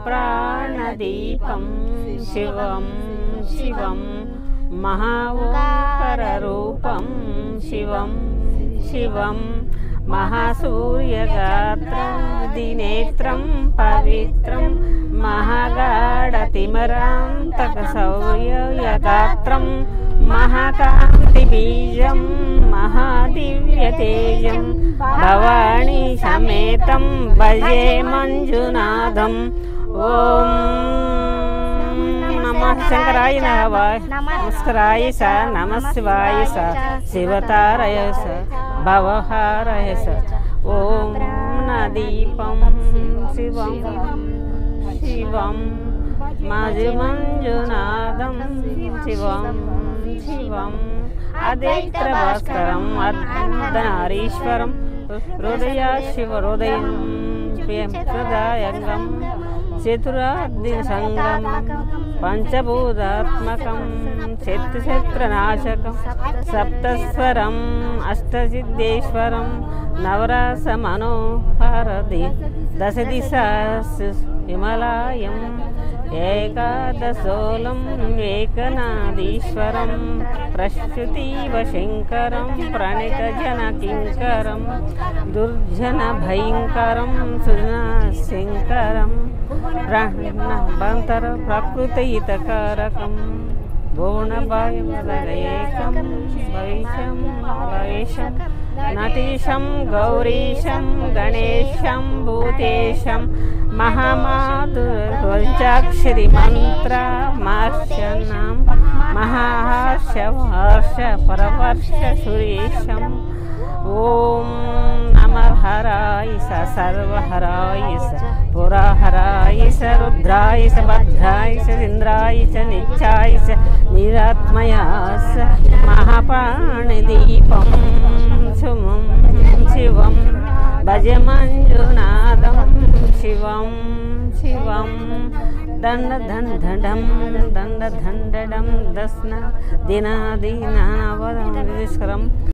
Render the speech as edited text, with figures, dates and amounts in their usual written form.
प्राणदीपं शिवं शिवं महाओंकाररूपं शिवं शिवं महासूर्यगात्रं पवित्रं महागाढतिमिरान्तकशौर्यगात्रं महाकान्तिबीजं महादिव्यतेजं भवानी समेतं भजे मंजुनाथं। ओम नमः शंकराय नमस्काराय स नमः शिवाय स शिवतारय स भवहारय स। ओम नदीपं शिवं शिवं मंजुनाथं शिवं शिवं अदित्रभास्करं अर्धनारीश्वरं हृदया शिवहृदयं हृदयंगं चतुरादिसंगमं पंचभूतात्मकं शत्रुनाशकं सप्तस्वरम् अष्टसिद्धेश्वरं नवरसमनोहरदि दशदिशा हिमालयम् एकादशोलम् एकनादीश्वरं प्रश्रुतिवशङ्करं प्रणितजनकिङ्करं दुर्जनभयङ्करं सुजनशङ्करं प्रणबन्तर प्रकृतिहितकारकं भुवनभयवदयेकं वैशं नटीशं गौरीशं गणेशं भूतेशं महामाधुर्यचाक्षरी मंत्रमार्चनां महाहर्ष परवर्ष सुरेशं। ओम नमः हराय स सर्वहराय स पुरहराय स रुद्राय स भद्राय स इंद्राय स नित्याय स निरात्मया स महाप्राणदीपं सुमं शिवं भज मंजुनाथं शिवं शिवं दंड धंडम दंड धंडम दस्न दिनादिनावरं